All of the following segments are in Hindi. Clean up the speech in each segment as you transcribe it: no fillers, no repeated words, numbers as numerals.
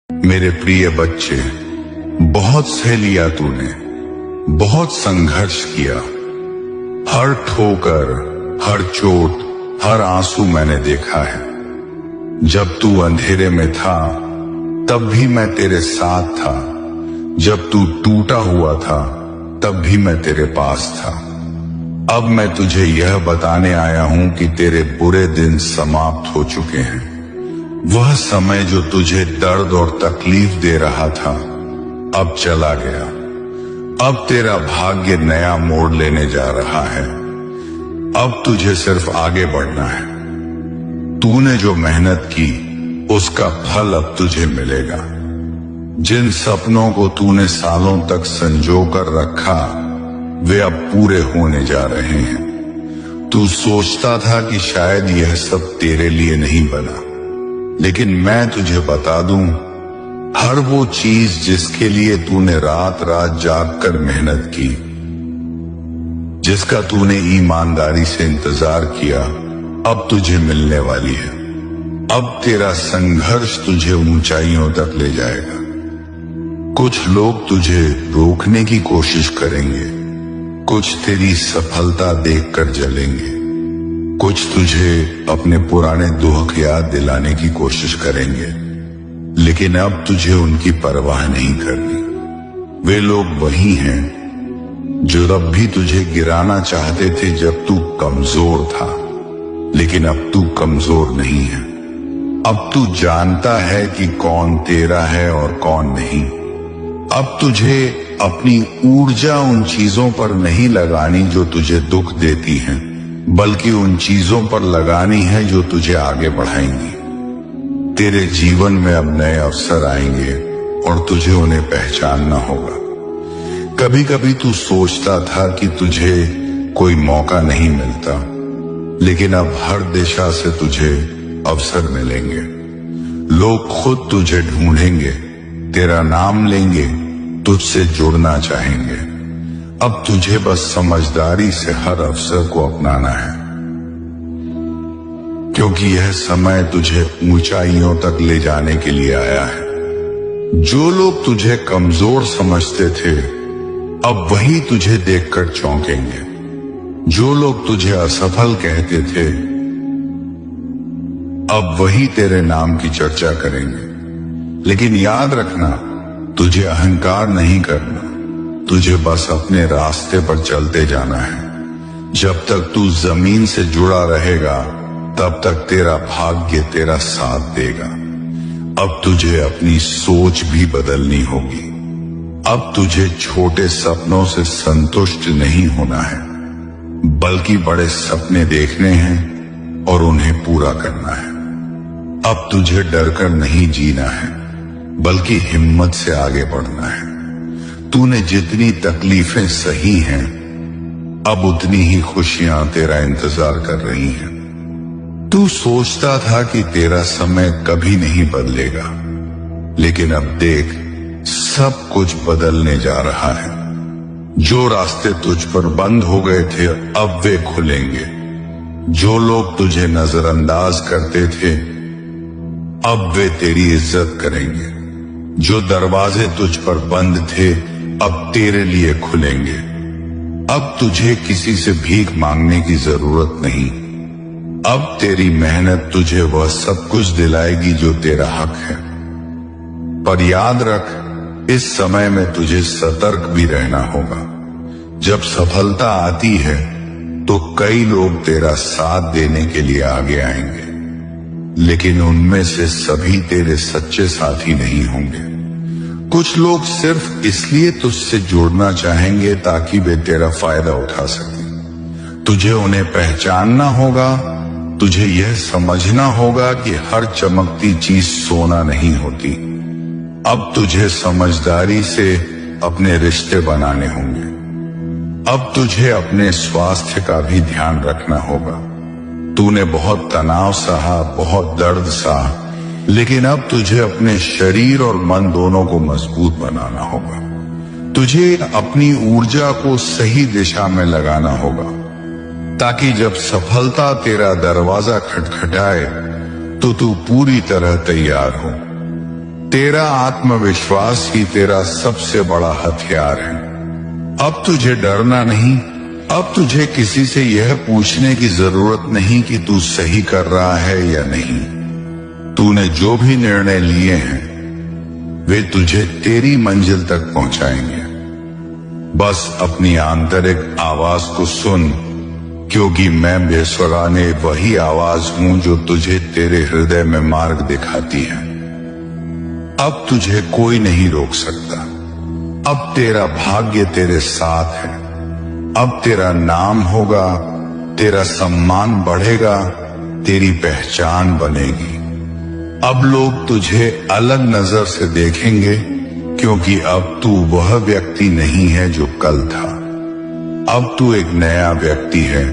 मेरे प्रिय बच्चे, बहुत सह लिया तूने, बहुत संघर्ष किया। हर ठोकर, हर चोट, हर आंसू मैंने देखा है। जब तू अंधेरे में था तब भी मैं तेरे साथ था। जब तू टूटा हुआ था तब भी मैं तेरे पास था। अब मैं तुझे यह बताने आया हूं कि तेरे बुरे दिन समाप्त हो चुके हैं। वह समय जो तुझे दर्द और तकलीफ दे रहा था अब चला गया। अब तेरा भाग्य नया मोड़ लेने जा रहा है। अब तुझे सिर्फ आगे बढ़ना है। तूने जो मेहनत की उसका फल अब तुझे मिलेगा। जिन सपनों को तूने सालों तक संजो कर रखा वे अब पूरे होने जा रहे हैं। तू सोचता था कि शायद यह सब तेरे लिए नहीं बना, लेकिन मैं तुझे बता दूं, हर वो चीज जिसके लिए तूने रात रात जाग कर मेहनत की, जिसका तूने ईमानदारी से इंतजार किया, अब तुझे मिलने वाली है। अब तेरा संघर्ष तुझे ऊंचाइयों तक ले जाएगा। कुछ लोग तुझे रोकने की कोशिश करेंगे, कुछ तेरी सफलता देखकर जलेंगे, कुछ तुझे अपने पुराने दुख याद दिलाने की कोशिश करेंगे, लेकिन अब तुझे उनकी परवाह नहीं करनी। वे लोग वही हैं जो तब भी तुझे गिराना चाहते थे जब तू कमजोर था, लेकिन अब तू कमजोर नहीं है। अब तू जानता है कि कौन तेरा है और कौन नहीं। अब तुझे अपनी ऊर्जा उन चीजों पर नहीं लगानी जो तुझे दुख देती हैं, बल्कि उन चीजों पर लगानी है जो तुझे आगे बढ़ाएंगी। तेरे जीवन में अब नए अवसर आएंगे और तुझे उन्हें पहचानना होगा। कभी कभी तू सोचता था कि तुझे कोई मौका नहीं मिलता, लेकिन अब हर दिशा से तुझे अवसर मिलेंगे। लोग खुद तुझे ढूंढेंगे, तेरा नाम लेंगे, तुझसे जुड़ना चाहेंगे। अब तुझे बस समझदारी से हर अवसर को अपनाना है, क्योंकि यह समय तुझे ऊंचाइयों तक ले जाने के लिए आया है। जो लोग तुझे कमजोर समझते थे अब वही तुझे देखकर चौंकेंगे। जो लोग तुझे असफल कहते थे अब वही तेरे नाम की चर्चा करेंगे। लेकिन याद रखना, तुझे अहंकार नहीं करना, तुझे बस अपने रास्ते पर चलते जाना है। जब तक तू जमीन से जुड़ा रहेगा तब तक तेरा भाग्य तेरा साथ देगा। अब तुझे अपनी सोच भी बदलनी होगी। अब तुझे छोटे सपनों से संतुष्ट नहीं होना है, बल्कि बड़े सपने देखने हैं और उन्हें पूरा करना है। अब तुझे डरकर नहीं जीना है, बल्कि हिम्मत से आगे बढ़ना है। तूने जितनी तकलीफें सही हैं, अब उतनी ही खुशियां तेरा इंतजार कर रही हैं। तू सोचता था कि तेरा समय कभी नहीं बदलेगा, लेकिन अब देख, सब कुछ बदलने जा रहा है। जो रास्ते तुझ पर बंद हो गए थे अब वे खुलेंगे। जो लोग तुझे नजरअंदाज करते थे अब वे तेरी इज्जत करेंगे। जो दरवाजे तुझ पर बंद थे अब तेरे लिए खुलेंगे। अब तुझे किसी से भीख मांगने की जरूरत नहीं। अब तेरी मेहनत तुझे वह सब कुछ दिलाएगी जो तेरा हक है। पर याद रख, इस समय में तुझे सतर्क भी रहना होगा। जब सफलता आती है तो कई लोग तेरा साथ देने के लिए आगे आएंगे, लेकिन उनमें से सभी तेरे सच्चे साथी नहीं होंगे। कुछ लोग सिर्फ इसलिए तुझसे जुड़ना चाहेंगे ताकि वे तेरा फायदा उठा सकें। तुझे उन्हें पहचानना होगा। तुझे यह समझना होगा कि हर चमकती चीज सोना नहीं होती। अब तुझे समझदारी से अपने रिश्ते बनाने होंगे। अब तुझे अपने स्वास्थ्य का भी ध्यान रखना होगा। तूने बहुत तनाव सहा, बहुत दर्द सहा, लेकिन अब तुझे अपने शरीर और मन दोनों को मजबूत बनाना होगा। तुझे अपनी ऊर्जा को सही दिशा में लगाना होगा, ताकि जब सफलता तेरा दरवाजा खटखटाए तो तू पूरी तरह तैयार हो। तेरा आत्मविश्वास ही तेरा सबसे बड़ा हथियार है। अब तुझे डरना नहीं, अब तुझे किसी से यह पूछने की जरूरत नहीं कि तू सही कर रहा है या नहीं। तूने जो भी निर्णय लिए हैं वे तुझे तेरी मंजिल तक पहुंचाएंगे। बस अपनी आंतरिक आवाज को सुन, क्योंकि मैं बेसुराने वही आवाज हूं जो तुझे तेरे हृदय में मार्ग दिखाती है। अब तुझे कोई नहीं रोक सकता। अब तेरा भाग्य तेरे साथ है। अब तेरा नाम होगा, तेरा सम्मान बढ़ेगा, तेरी पहचान बनेगी। अब लोग तुझे अलग नजर से देखेंगे, क्योंकि अब तू वह व्यक्ति नहीं है जो कल था। अब तू एक नया व्यक्ति है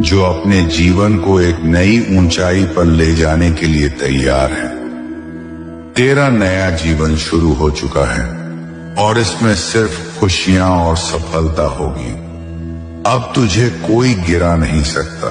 जो अपने जीवन को एक नई ऊंचाई पर ले जाने के लिए तैयार है। तेरा नया जीवन शुरू हो चुका है और इसमें सिर्फ खुशियां और सफलता होगी। अब तुझे कोई गिरा नहीं सकता,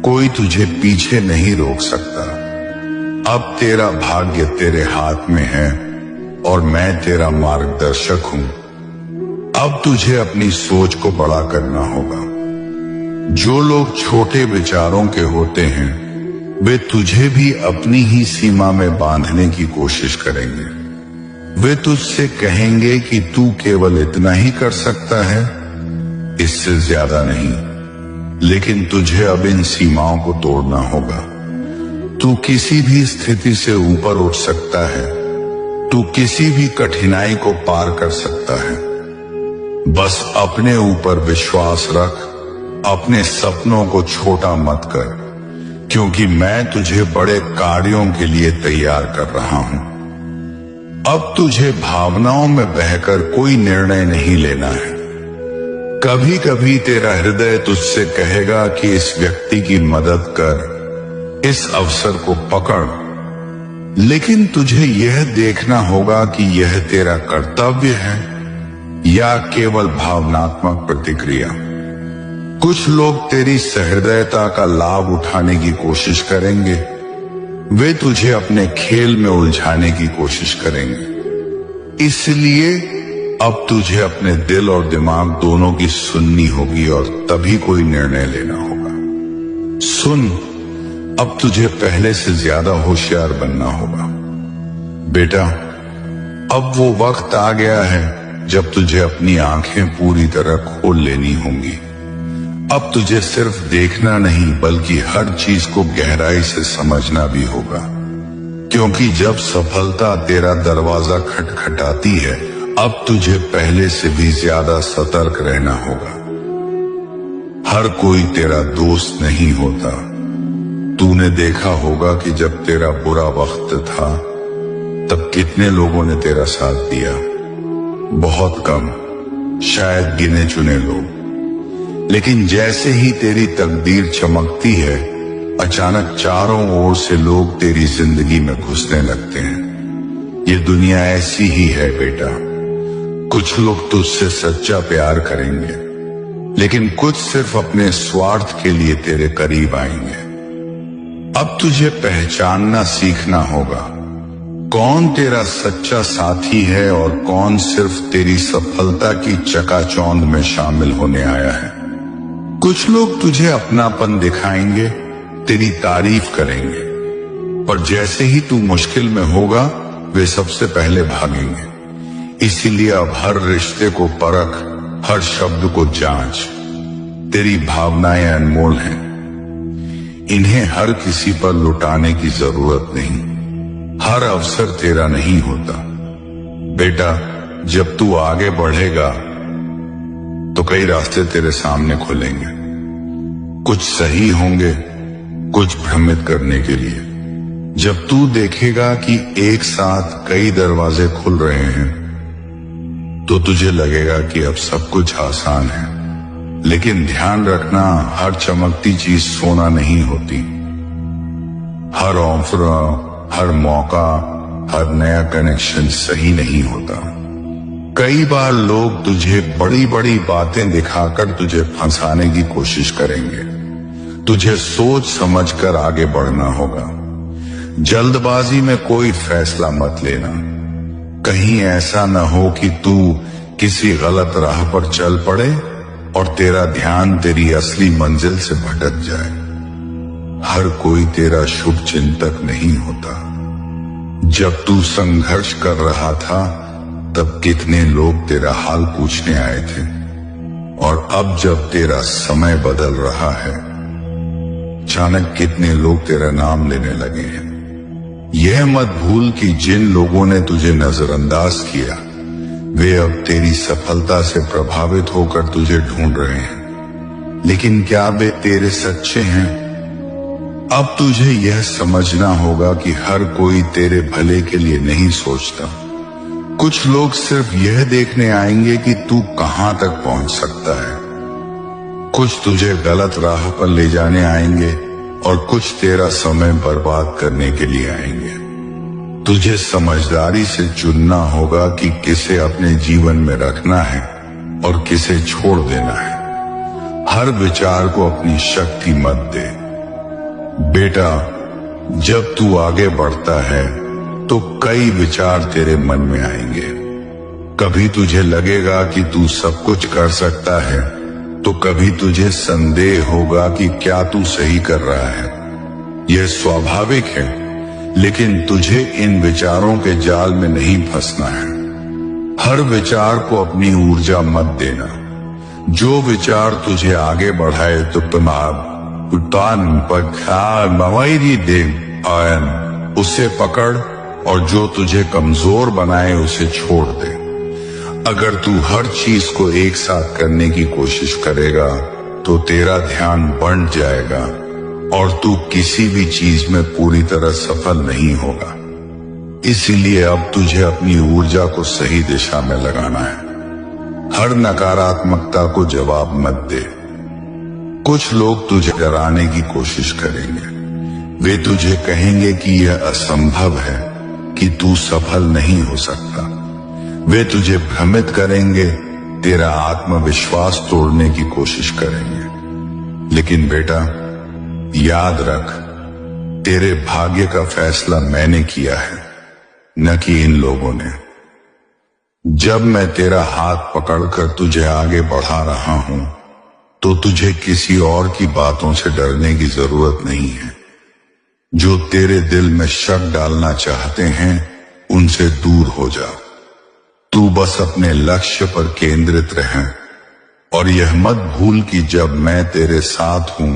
कोई तुझे पीछे नहीं रोक सकता। अब तेरा भाग्य तेरे हाथ में है और मैं तेरा मार्गदर्शक हूं। अब तुझे अपनी सोच को बड़ा करना होगा। जो लोग छोटे विचारों के होते हैं वे तुझे भी अपनी ही सीमा में बांधने की कोशिश करेंगे। वे तुझसे कहेंगे कि तू केवल इतना ही कर सकता है, इससे ज्यादा नहीं। लेकिन तुझे अब इन सीमाओं को तोड़ना होगा। तू किसी भी स्थिति से ऊपर उठ सकता है, तू किसी भी कठिनाई को पार कर सकता है। बस अपने ऊपर विश्वास रख, अपने सपनों को छोटा मत कर, क्योंकि मैं तुझे बड़े कार्यों के लिए तैयार कर रहा हूं। अब तुझे भावनाओं में बहकर कोई निर्णय नहीं लेना है। कभी कभी तेरा हृदय तुझसे कहेगा कि इस व्यक्ति की मदद कर, इस अवसर को पकड़, लेकिन तुझे यह देखना होगा कि यह तेरा कर्तव्य है या केवल भावनात्मक प्रतिक्रिया। कुछ लोग तेरी सहृदयता का लाभ उठाने की कोशिश करेंगे। वे तुझे अपने खेल में उलझाने की कोशिश करेंगे। इसलिए अब तुझे अपने दिल और दिमाग दोनों की सुननी होगी और तभी कोई निर्णय लेना होगा। सुन, अब तुझे पहले से ज्यादा होशियार बनना होगा। बेटा, अब वो वक्त आ गया है जब तुझे अपनी आंखें पूरी तरह खोल लेनी होंगी। अब तुझे सिर्फ देखना नहीं बल्कि हर चीज को गहराई से समझना भी होगा, क्योंकि जब सफलता तेरा दरवाजा खटखटाती है अब तुझे पहले से भी ज्यादा सतर्क रहना होगा। हर कोई तेरा दोस्त नहीं होता। तूने देखा होगा कि जब तेरा बुरा वक्त था तब कितने लोगों ने तेरा साथ दिया। बहुत कम, शायद गिने चुने लोग। लेकिन जैसे ही तेरी तकदीर चमकती है, अचानक चारों ओर से लोग तेरी जिंदगी में घुसने लगते हैं। ये दुनिया ऐसी ही है बेटा। कुछ लोग तुझसे सच्चा प्यार करेंगे, लेकिन कुछ सिर्फ अपने स्वार्थ के लिए तेरे करीब आएंगे। अब तुझे पहचानना सीखना होगा, कौन तेरा सच्चा साथी है और कौन सिर्फ तेरी सफलता की चकाचौंध में शामिल होने आया है। कुछ लोग तुझे अपनापन दिखाएंगे, तेरी तारीफ करेंगे, पर जैसे ही तू मुश्किल में होगा वे सबसे पहले भागेंगे। इसीलिए अब हर रिश्ते को परख, हर शब्द को जांच। तेरी भावनाएं अनमोल हैं, इन्हें हर किसी पर लुटाने की जरूरत नहीं। हर अवसर तेरा नहीं होता। बेटा, जब तू आगे बढ़ेगा तो कई रास्ते तेरे सामने खुलेंगे। कुछ सही होंगे, कुछ भ्रमित करने के लिए। जब तू देखेगा कि एक साथ कई दरवाजे खुल रहे हैं तो तुझे लगेगा कि अब सब कुछ आसान है। लेकिन ध्यान रखना, हर चमकती चीज सोना नहीं होती। हर ऑफर, हर मौका, हर नया कनेक्शन सही नहीं होता। कई बार लोग तुझे बड़ी बड़ी बातें दिखाकर तुझे फंसाने की कोशिश करेंगे। तुझे सोच समझकर आगे बढ़ना होगा। जल्दबाजी में कोई फैसला मत लेना। कहीं ऐसा न हो कि तू किसी गलत राह पर चल पड़े और तेरा ध्यान तेरी असली मंजिल से भटक जाए। हर कोई तेरा शुभ चिंतक नहीं होता। जब तू संघर्ष कर रहा था तब कितने लोग तेरा हाल पूछने आए थे, और अब जब तेरा समय बदल रहा है अचानक कितने लोग तेरा नाम लेने लगे हैं। यह मत भूल कि जिन लोगों ने तुझे नजरअंदाज किया वे अब तेरी सफलता से प्रभावित होकर तुझे ढूंढ रहे हैं, लेकिन क्या वे तेरे सच्चे हैं? अब तुझे यह समझना होगा कि हर कोई तेरे भले के लिए नहीं सोचता। कुछ लोग सिर्फ यह देखने आएंगे कि तू कहां तक पहुंच सकता है। कुछ तुझे गलत राह पर ले जाने आएंगे और कुछ तेरा समय बर्बाद करने के लिए आएंगे। तुझे समझदारी से चुनना होगा कि किसे अपने जीवन में रखना है और किसे छोड़ देना है। हर विचार को अपनी शक्ति मत दे। बेटा, जब तू आगे बढ़ता है तो कई विचार तेरे मन में आएंगे। कभी तुझे लगेगा कि तू सब कुछ कर सकता है, तो कभी तुझे संदेह होगा कि क्या तू सही कर रहा है। यह स्वाभाविक है, लेकिन तुझे इन विचारों के जाल में नहीं फंसना है। हर विचार को अपनी ऊर्जा मत देना। जो विचार तुझे आगे बढ़ाए तो उसे पकड़, और जो तुझे कमजोर बनाए उसे छोड़ दे। अगर तू हर चीज को एक साथ करने की कोशिश करेगा तो तेरा ध्यान बंट जाएगा और तू किसी भी चीज में पूरी तरह सफल नहीं होगा। इसीलिए अब तुझे अपनी ऊर्जा को सही दिशा में लगाना है। हर नकारात्मकता को जवाब मत दे। कुछ लोग तुझे डराने की कोशिश करेंगे। वे तुझे कहेंगे कि यह असंभव है, कि तू सफल नहीं हो सकता। वे तुझे भ्रमित करेंगे, तेरा आत्मविश्वास तोड़ने की कोशिश करेंगे। लेकिन बेटा, याद रख, तेरे भाग्य का फैसला मैंने किया है, न कि इन लोगों ने। जब मैं तेरा हाथ पकड़कर तुझे आगे बढ़ा रहा हूं तो तुझे किसी और की बातों से डरने की जरूरत नहीं है। जो तेरे दिल में शक डालना चाहते हैं उनसे दूर हो जा। तू बस अपने लक्ष्य पर केंद्रित रह, और यह मत भूल कि जब मैं तेरे साथ हूं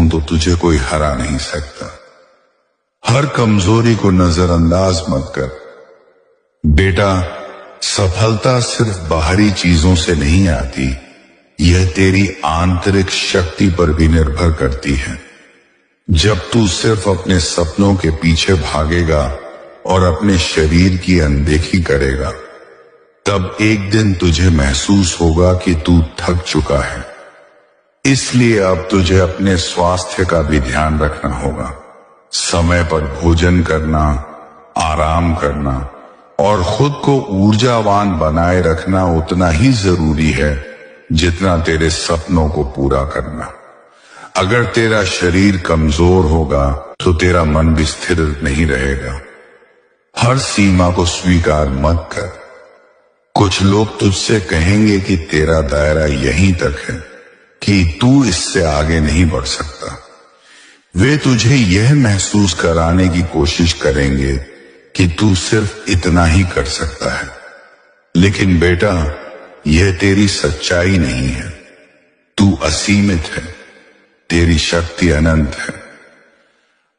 तो तुझे कोई हरा नहीं सकता। हर कमजोरी को नजरअंदाज मत कर। बेटा, सफलता सिर्फ बाहरी चीजों से नहीं आती, यह तेरी आंतरिक शक्ति पर भी निर्भर करती है। जब तू सिर्फ अपने सपनों के पीछे भागेगा और अपने शरीर की अनदेखी करेगा, तब एक दिन तुझे महसूस होगा कि तू थक चुका है। इसलिए अब तुझे अपने स्वास्थ्य का भी ध्यान रखना होगा। समय पर भोजन करना, आराम करना और खुद को ऊर्जावान बनाए रखना उतना ही जरूरी है जितना तेरे सपनों को पूरा करना। अगर तेरा शरीर कमजोर होगा तो तेरा मन भी स्थिर नहीं रहेगा। हर सीमा को स्वीकार मत कर। कुछ लोग तुझसे कहेंगे कि तेरा दायरा यहीं तक है, कि तू इससे आगे नहीं बढ़ सकता। वे तुझे यह महसूस कराने की कोशिश करेंगे कि तू सिर्फ इतना ही कर सकता है। लेकिन बेटा, यह तेरी सच्चाई नहीं है। तू असीमित है, तेरी शक्ति अनंत है।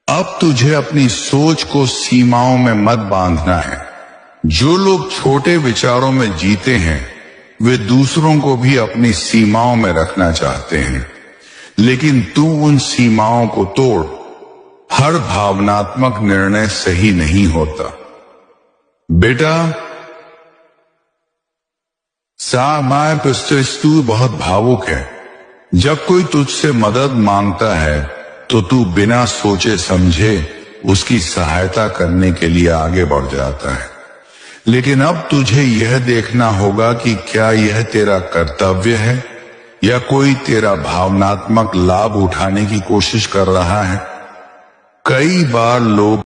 अब तुझे अपनी सोच को सीमाओं में मत बांधना है। जो लोग छोटे विचारों में जीते हैं वे दूसरों को भी अपनी सीमाओं में रखना चाहते हैं, लेकिन तू उन सीमाओं को तोड़। हर भावनात्मक निर्णय सही नहीं होता। बेटा, तू बहुत भावुक है। जब कोई तुझसे मदद मांगता है तो तू बिना सोचे समझे उसकी सहायता करने के लिए आगे बढ़ जाता है। लेकिन अब तुझे यह देखना होगा कि क्या यह तेरा कर्तव्य है या कोई तेरा भावनात्मक लाभ उठाने की कोशिश कर रहा है? कई बार लोग